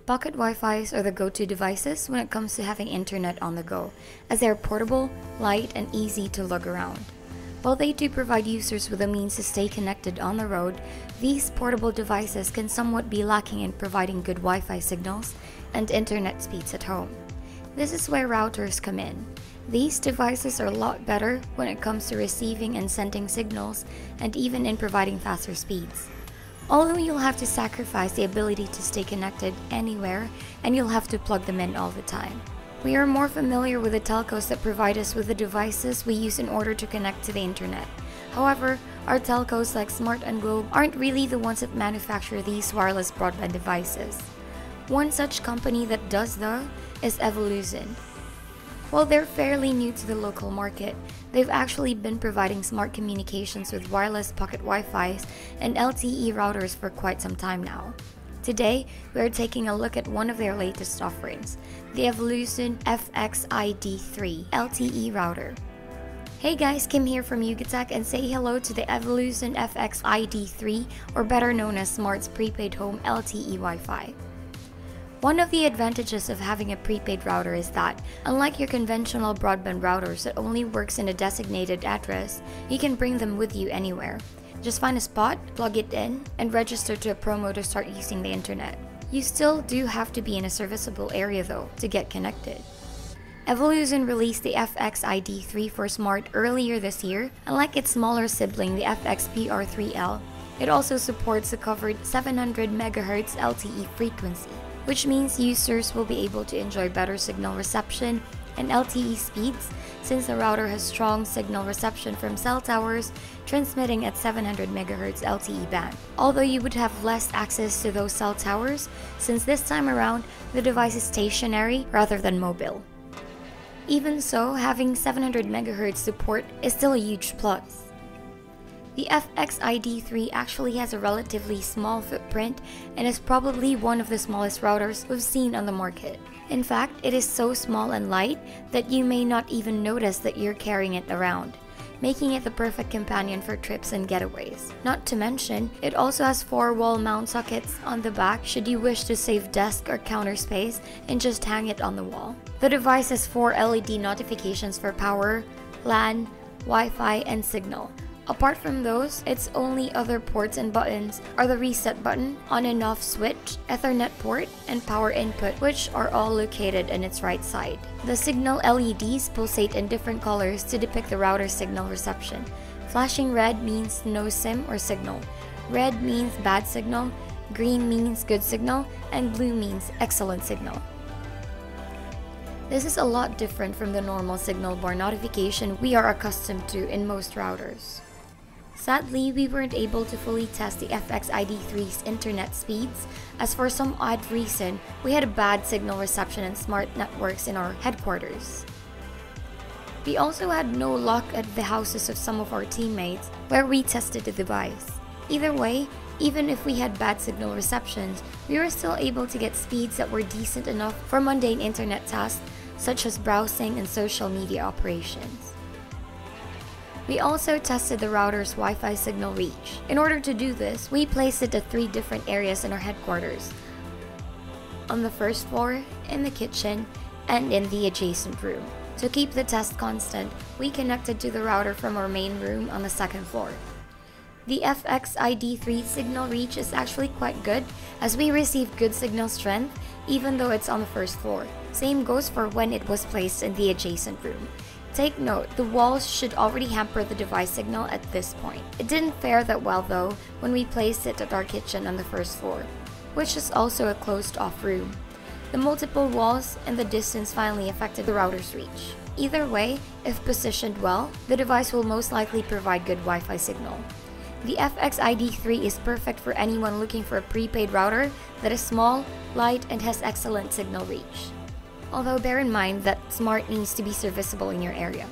Pocket Wi-Fis are the go-to devices when it comes to having internet on the go, as they are portable, light, and easy to lug around. While they do provide users with a means to stay connected on the road, these portable devices can somewhat be lacking in providing good Wi-Fi signals and internet speeds at home. This is where routers come in. These devices are a lot better when it comes to receiving and sending signals, and even in providing faster speeds. Although you'll have to sacrifice the ability to stay connected anywhere, and you'll have to plug them in all the time. We are more familiar with the telcos that provide us with the devices we use in order to connect to the internet. However, our telcos like Smart and Globe aren't really the ones that manufacture these wireless broadband devices. One such company that does though is Evoluzn. While they're fairly new to the local market, they've actually been providing smart communications with wireless pocket Wi-Fis and LTE routers for quite some time now. Today, we are taking a look at one of their latest offerings, the Evoluzn FX-ID3 LTE router. Hey guys, Kim here from Yugatech, and say hello to the Evoluzn FX-ID3, or better known as Smart's prepaid home LTE Wi-Fi. One of the advantages of having a prepaid router is that, unlike your conventional broadband routers that only works in a designated address, you can bring them with you anywhere. Just find a spot, plug it in, and register to a promo to start using the internet. You still do have to be in a serviceable area though to get connected. Evoluzn released the FX-ID3 for Smart earlier this year, and like its smaller sibling, the FX-PR3L, it also supports the covered 700 MHz LTE frequency, which means users will be able to enjoy better signal reception and LTE speeds since the router has strong signal reception from cell towers transmitting at 700 MHz LTE band. Although you would have less access to those cell towers since this time around the device is stationary rather than mobile. Even so, having 700 MHz support is still a huge plus. The FX-ID3 actually has a relatively small footprint and is probably one of the smallest routers we've seen on the market. In fact, it is so small and light that you may not even notice that you're carrying it around, making it the perfect companion for trips and getaways. Not to mention, it also has 4 wall mount sockets on the back should you wish to save desk or counter space and just hang it on the wall. The device has 4 LED notifications for power, LAN, Wi-Fi, and signal. Apart from those, its only other ports and buttons are the reset button, on and off switch, Ethernet port, and power input, which are all located in its right side. The signal LEDs pulsate in different colors to depict the router's signal reception. Flashing red means no SIM or signal, red means bad signal, green means good signal, and blue means excellent signal. This is a lot different from the normal signal bar notification we are accustomed to in most routers. Sadly, we weren't able to fully test the FX-ID3's internet speeds, as for some odd reason, we had a bad signal reception in Smart networks in our headquarters. We also had no luck at the houses of some of our teammates where we tested the device. Either way, even if we had bad signal receptions, we were still able to get speeds that were decent enough for mundane internet tasks such as browsing and social media operations. We also tested the router's Wi-Fi signal reach. In order to do this, we placed it at 3 different areas in our headquarters: on the first floor, in the kitchen, and in the adjacent room. To keep the test constant, we connected to the router from our main room on the 2nd floor. The FX-ID3 signal reach is actually quite good, as we received good signal strength even though it's on the 1st floor. Same goes for when it was placed in the adjacent room. Take note, the walls should already hamper the device signal at this point. It didn't fare that well though when we placed it at our kitchen on the 1st floor, which is also a closed-off room. The multiple walls and the distance finally affected the router's reach. Either way, if positioned well, the device will most likely provide good Wi-Fi signal. The FX-ID3 is perfect for anyone looking for a prepaid router that is small, light, and has excellent signal reach. Although bear in mind that Smart needs to be serviceable in your area.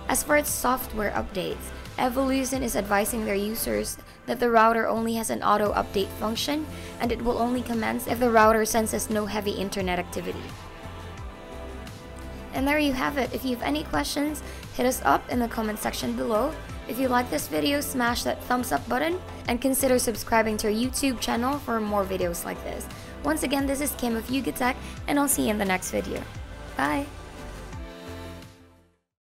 As for its software updates, Evoluzn is advising their users that the router only has an auto update function, and it will only commence if the router senses no heavy internet activity. And there you have it. If you have any questions, hit us up in the comment section below. If you like this video, smash that thumbs up button and consider subscribing to our YouTube channel for more videos like this. Once again, this is Kim of Yugatech, and I'll see you in the next video. Bye!